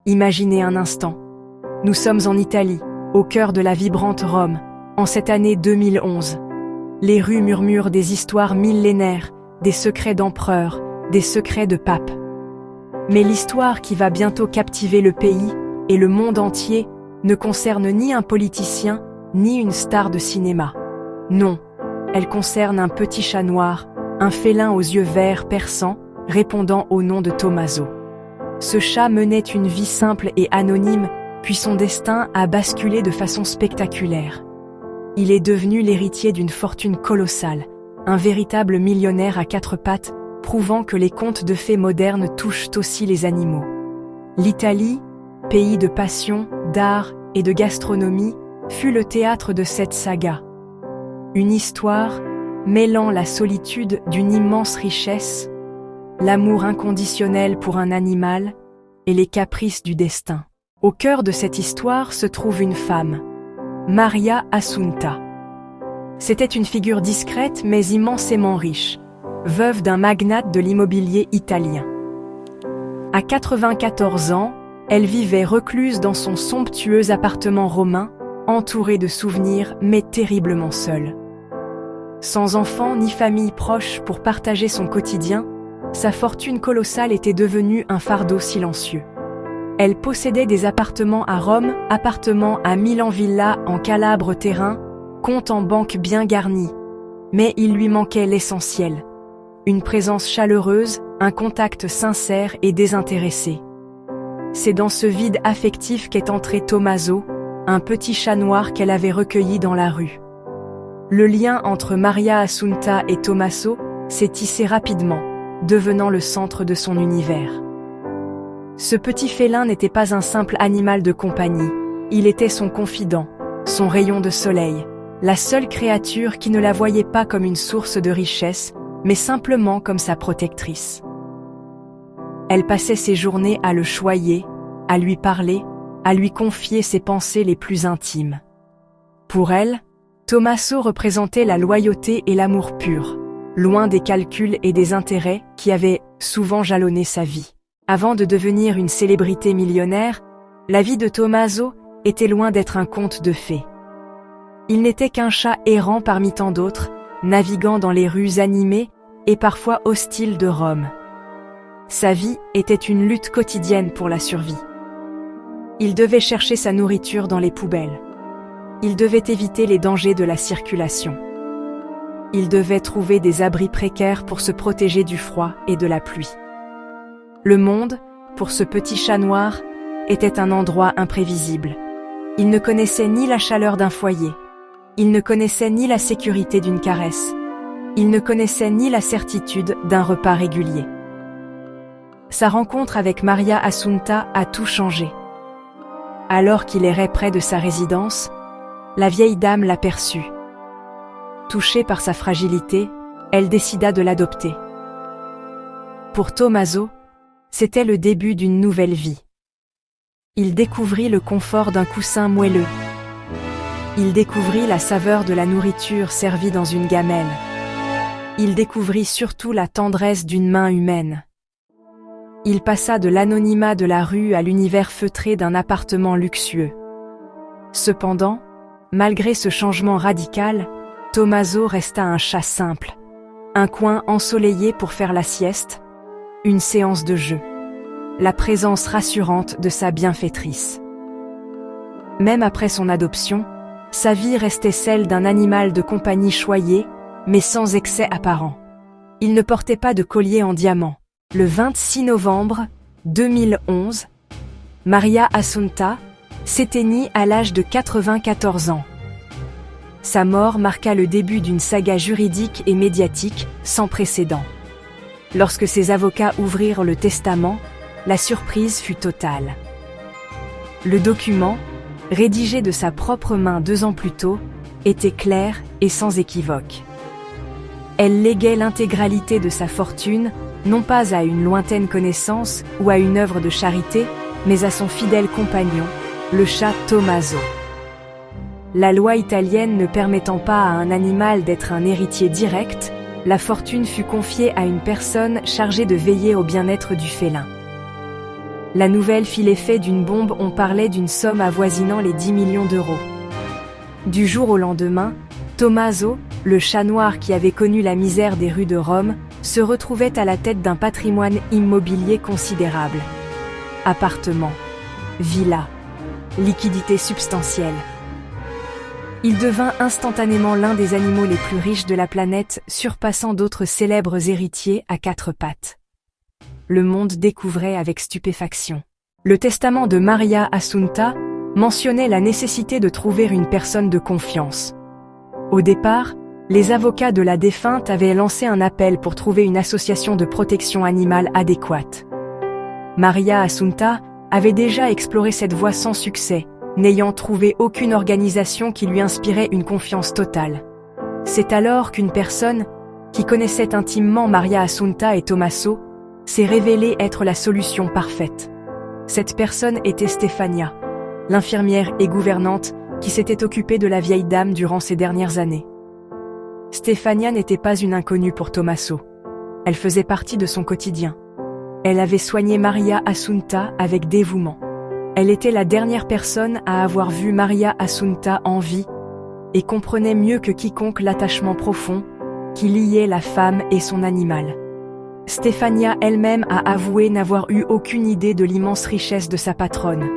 Imaginez un instant. Nous sommes en Italie, au cœur de la vibrante Rome, en cette année 2011. Les rues murmurent des histoires millénaires, des secrets d'empereurs, des secrets de papes. Mais l'histoire qui va bientôt captiver le pays et le monde entier ne concerne ni un politicien, ni une star de cinéma. Non, elle concerne un petit chat noir, un félin aux yeux verts perçants, répondant au nom de Tommaso. Ce chat menait une vie simple et anonyme, puis son destin a basculé de façon spectaculaire. Il est devenu l'héritier d'une fortune colossale, un véritable millionnaire à quatre pattes, prouvant que les contes de fées modernes touchent aussi les animaux. L'Italie, pays de passion, d'art et de gastronomie, fut le théâtre de cette saga. Une histoire mêlant la solitude d'une immense richesse, l'amour inconditionnel pour un animal et les caprices du destin. Au cœur de cette histoire se trouve une femme, Maria Assunta. C'était une figure discrète mais immensément riche, veuve d'un magnate de l'immobilier italien. À 94 ans, elle vivait recluse dans son somptueux appartement romain, entourée de souvenirs mais terriblement seule. Sans enfant ni famille proche pour partager son quotidien, sa fortune colossale était devenue un fardeau silencieux. Elle possédait des appartements à Rome, appartements à Milan-Villa en Calabre terrain, compte en banque bien garni. Mais il lui manquait l'essentiel. Une présence chaleureuse, un contact sincère et désintéressé. C'est dans ce vide affectif qu'est entré Tommaso, un petit chat noir qu'elle avait recueilli dans la rue. Le lien entre Maria Assunta et Tommaso s'est tissé rapidement, devenant le centre de son univers. Ce petit félin n'était pas un simple animal de compagnie, il était son confident, son rayon de soleil, la seule créature qui ne la voyait pas comme une source de richesse, mais simplement comme sa protectrice. Elle passait ses journées à le choyer, à lui parler, à lui confier ses pensées les plus intimes. Pour elle, Tommaso représentait la loyauté et l'amour pur, loin des calculs et des intérêts qui avaient souvent jalonné sa vie. Avant de devenir une célébrité millionnaire, la vie de Tommaso était loin d'être un conte de fées. Il n'était qu'un chat errant parmi tant d'autres, naviguant dans les rues animées et parfois hostiles de Rome. Sa vie était une lutte quotidienne pour la survie. Il devait chercher sa nourriture dans les poubelles. Il devait éviter les dangers de la circulation. Il devait trouver des abris précaires pour se protéger du froid et de la pluie. Le monde, pour ce petit chat noir, était un endroit imprévisible. Il ne connaissait ni la chaleur d'un foyer. Il ne connaissait ni la sécurité d'une caresse. Il ne connaissait ni la certitude d'un repas régulier. Sa rencontre avec Maria Assunta a tout changé. Alors qu'il errait près de sa résidence, la vieille dame l'aperçut. Touchée par sa fragilité, elle décida de l'adopter. Pour Tommaso, c'était le début d'une nouvelle vie. Il découvrit le confort d'un coussin moelleux. Il découvrit la saveur de la nourriture servie dans une gamelle. Il découvrit surtout la tendresse d'une main humaine. Il passa de l'anonymat de la rue à l'univers feutré d'un appartement luxueux. Cependant, malgré ce changement radical, Tommaso resta un chat simple, un coin ensoleillé pour faire la sieste, une séance de jeu, la présence rassurante de sa bienfaitrice. Même après son adoption, sa vie restait celle d'un animal de compagnie choyé, mais sans excès apparent. Il ne portait pas de collier en diamant. Le 26 novembre 2011, Maria Assunta s'éteignit à l'âge de 94 ans. Sa mort marqua le début d'une saga juridique et médiatique sans précédent. Lorsque ses avocats ouvrirent le testament, la surprise fut totale. Le document, rédigé de sa propre main 2 ans plus tôt, était clair et sans équivoque. Elle léguait l'intégralité de sa fortune, non pas à une lointaine connaissance ou à une œuvre de charité, mais à son fidèle compagnon, le chat Tommaso. La loi italienne ne permettant pas à un animal d'être un héritier direct, la fortune fut confiée à une personne chargée de veiller au bien-être du félin. La nouvelle fit l'effet d'une bombe, on parlait d'une somme avoisinant les 10 millions d'euros. Du jour au lendemain, Tommaso, le chat noir qui avait connu la misère des rues de Rome, se retrouvait à la tête d'un patrimoine immobilier considérable. Appartements, villas, liquidités substantielles. Il devint instantanément l'un des animaux les plus riches de la planète, surpassant d'autres célèbres héritiers à 4 pattes. Le monde découvrait avec stupéfaction. Le testament de Maria Assunta mentionnait la nécessité de trouver une personne de confiance. Au départ, les avocats de la défunte avaient lancé un appel pour trouver une association de protection animale adéquate. Maria Assunta avait déjà exploré cette voie sans succès, n'ayant trouvé aucune organisation qui lui inspirait une confiance totale. C'est alors qu'une personne, qui connaissait intimement Maria Assunta et Tommaso, s'est révélée être la solution parfaite. Cette personne était Stefania, l'infirmière et gouvernante qui s'était occupée de la vieille dame durant ces dernières années. Stefania n'était pas une inconnue pour Tommaso. Elle faisait partie de son quotidien. Elle avait soigné Maria Assunta avec dévouement. Elle était la dernière personne à avoir vu Maria Assunta en vie et comprenait mieux que quiconque l'attachement profond qui liait la femme et son animal. Stefania elle-même a avoué n'avoir eu aucune idée de l'immense richesse de sa patronne.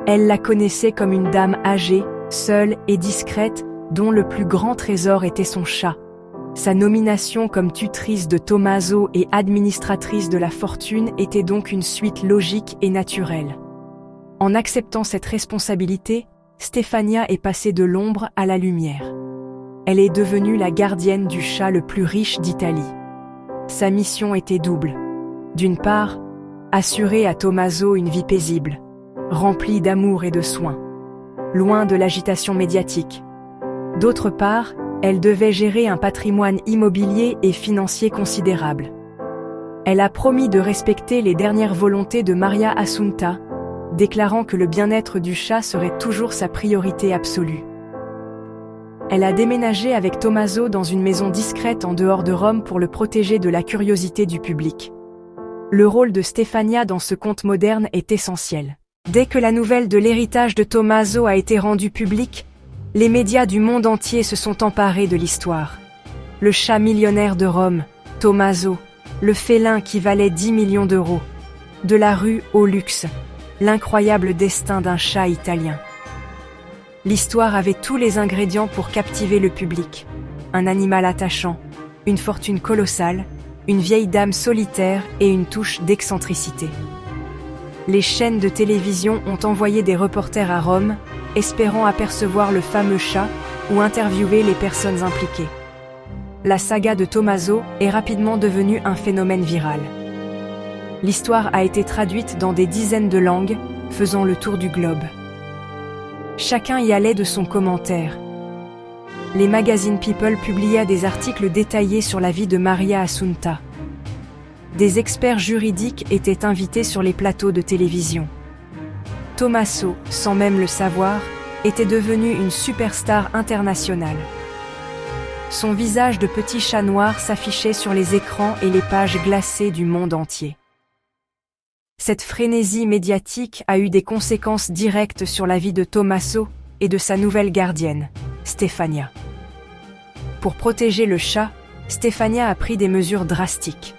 Elle la connaissait comme une dame âgée, seule et discrète, dont le plus grand trésor était son chat. Sa nomination comme tutrice de Tommaso et administratrice de la fortune était donc une suite logique et naturelle. En acceptant cette responsabilité, Stefania est passée de l'ombre à la lumière. Elle est devenue la gardienne du chat le plus riche d'Italie. Sa mission était double. D'une part, assurer à Tommaso une vie paisible, remplie d'amour et de soins, loin de l'agitation médiatique. D'autre part, elle devait gérer un patrimoine immobilier et financier considérable. Elle a promis de respecter les dernières volontés de Maria Assunta, déclarant que le bien-être du chat serait toujours sa priorité absolue. Elle a déménagé avec Tommaso dans une maison discrète en dehors de Rome pour le protéger de la curiosité du public. Le rôle de Stefania dans ce conte moderne est essentiel. Dès que la nouvelle de l'héritage de Tommaso a été rendue publique, les médias du monde entier se sont emparés de l'histoire. Le chat millionnaire de Rome, Tommaso, le félin qui valait 10 millions d'euros, de la rue au luxe, l'incroyable destin d'un chat italien. L'histoire avait tous les ingrédients pour captiver le public. Un animal attachant, une fortune colossale, une vieille dame solitaire et une touche d'excentricité. Les chaînes de télévision ont envoyé des reporters à Rome, espérant apercevoir le fameux chat ou interviewer les personnes impliquées. La saga de Tommaso est rapidement devenue un phénomène viral. L'histoire a été traduite dans des dizaines de langues, faisant le tour du globe. Chacun y allait de son commentaire. Les magazines People publiaient des articles détaillés sur la vie de Maria Assunta. Des experts juridiques étaient invités sur les plateaux de télévision. Tommaso, sans même le savoir, était devenu une superstar internationale. Son visage de petit chat noir s'affichait sur les écrans et les pages glacées du monde entier. Cette frénésie médiatique a eu des conséquences directes sur la vie de Tommaso et de sa nouvelle gardienne, Stefania. Pour protéger le chat, Stefania a pris des mesures drastiques.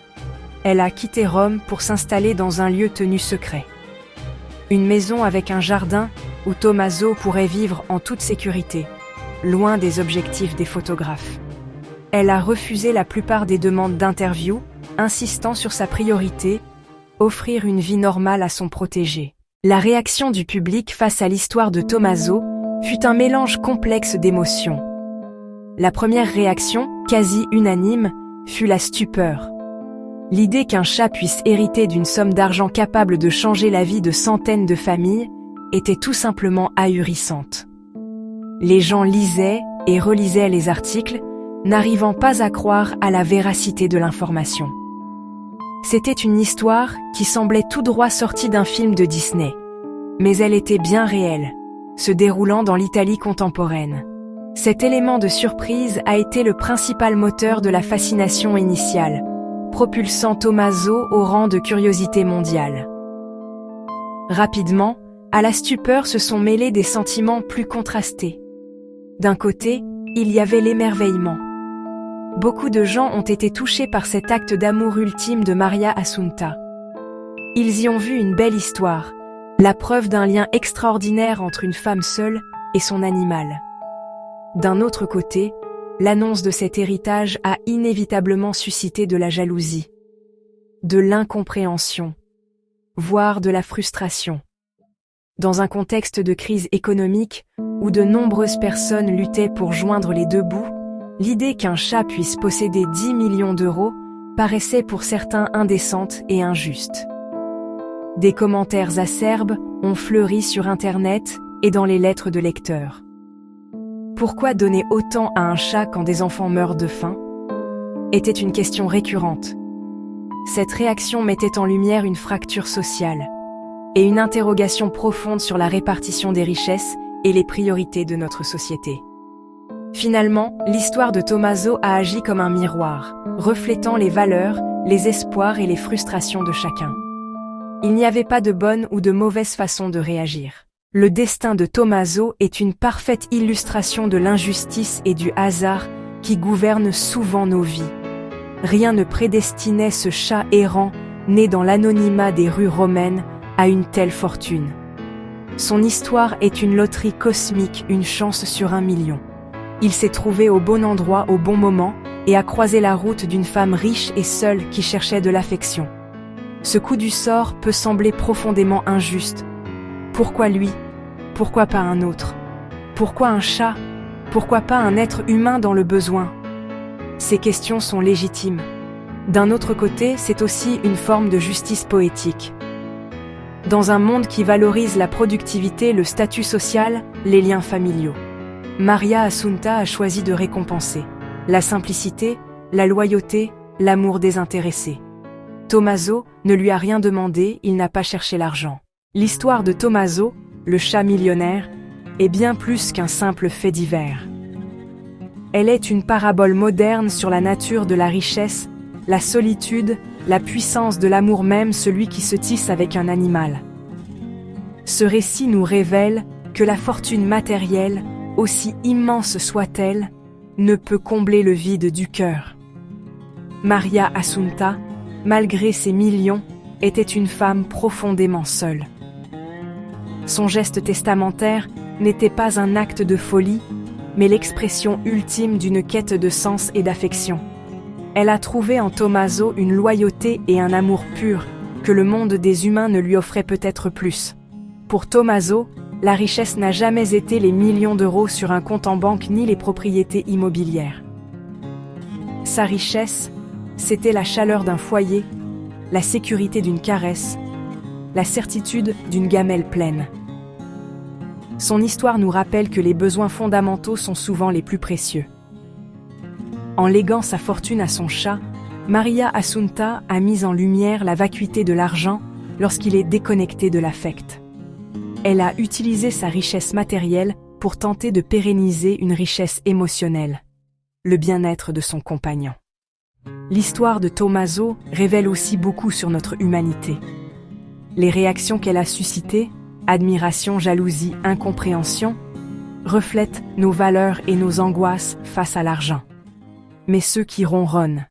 Elle a quitté Rome pour s'installer dans un lieu tenu secret. Une maison avec un jardin où Tommaso pourrait vivre en toute sécurité, loin des objectifs des photographes. Elle a refusé la plupart des demandes d'interview, insistant sur sa priorité, offrir une vie normale à son protégé. La réaction du public face à l'histoire de Tommaso fut un mélange complexe d'émotions. La première réaction, quasi unanime, fut la stupeur. L'idée qu'un chat puisse hériter d'une somme d'argent capable de changer la vie de centaines de familles était tout simplement ahurissante. Les gens lisaient et relisaient les articles, n'arrivant pas à croire à la véracité de l'information. C'était une histoire qui semblait tout droit sortie d'un film de Disney, mais elle était bien réelle, se déroulant dans l'Italie contemporaine. Cet élément de surprise a été le principal moteur de la fascination initiale, propulsant Tommaso au rang de curiosité mondiale. Rapidement, à la stupeur se sont mêlés des sentiments plus contrastés. D'un côté, il y avait l'émerveillement. Beaucoup de gens ont été touchés par cet acte d'amour ultime de Maria Assunta. Ils y ont vu une belle histoire, la preuve d'un lien extraordinaire entre une femme seule et son animal. D'un autre côté, l'annonce de cet héritage a inévitablement suscité de la jalousie, de l'incompréhension, voire de la frustration. Dans un contexte de crise économique où de nombreuses personnes luttaient pour joindre les deux bouts, l'idée qu'un chat puisse posséder 10 millions d'euros paraissait pour certains indécente et injuste. Des commentaires acerbes ont fleuri sur Internet et dans les lettres de lecteurs. Pourquoi donner autant à un chat quand des enfants meurent de faim ? Était une question récurrente. Cette réaction mettait en lumière une fracture sociale et une interrogation profonde sur la répartition des richesses et les priorités de notre société. Finalement, l'histoire de Tommaso a agi comme un miroir, reflétant les valeurs, les espoirs et les frustrations de chacun. Il n'y avait pas de bonne ou de mauvaise façon de réagir. Le destin de Tommaso est une parfaite illustration de l'injustice et du hasard qui gouvernent souvent nos vies. Rien ne prédestinait ce chat errant, né dans l'anonymat des rues romaines, à une telle fortune. Son histoire est une loterie cosmique, une chance sur 1 million. Il s'est trouvé au bon endroit au bon moment et a croisé la route d'une femme riche et seule qui cherchait de l'affection. Ce coup du sort peut sembler profondément injuste. Pourquoi lui ? Pourquoi pas un autre ? Pourquoi un chat ? Pourquoi pas un être humain dans le besoin ? Ces questions sont légitimes. D'un autre côté, c'est aussi une forme de justice poétique. Dans un monde qui valorise la productivité, le statut social, les liens familiaux, Maria Assunta a choisi de récompenser la simplicité, la loyauté, l'amour désintéressé. Tommaso ne lui a rien demandé, il n'a pas cherché l'argent. L'histoire de Tommaso, le chat millionnaire, est bien plus qu'un simple fait divers. Elle est une parabole moderne sur la nature de la richesse, la solitude, la puissance de l'amour même, celui qui se tisse avec un animal. Ce récit nous révèle que la fortune matérielle, aussi immense soit-elle, ne peut combler le vide du cœur. Maria Assunta, malgré ses millions, était une femme profondément seule. Son geste testamentaire n'était pas un acte de folie, mais l'expression ultime d'une quête de sens et d'affection. Elle a trouvé en Tommaso une loyauté et un amour pur que le monde des humains ne lui offrait peut-être plus. Pour Tommaso, la richesse n'a jamais été les millions d'euros sur un compte en banque ni les propriétés immobilières. Sa richesse, c'était la chaleur d'un foyer, la sécurité d'une caresse, la certitude d'une gamelle pleine. Son histoire nous rappelle que les besoins fondamentaux sont souvent les plus précieux. En léguant sa fortune à son chat, Maria Assunta a mis en lumière la vacuité de l'argent lorsqu'il est déconnecté de l'affect. Elle a utilisé sa richesse matérielle pour tenter de pérenniser une richesse émotionnelle, le bien-être de son compagnon. L'histoire de Tommaso révèle aussi beaucoup sur notre humanité. Les réactions qu'elle a suscitées, admiration, jalousie, incompréhension, reflètent nos valeurs et nos angoisses face à l'argent. Mais ceux qui ronronnent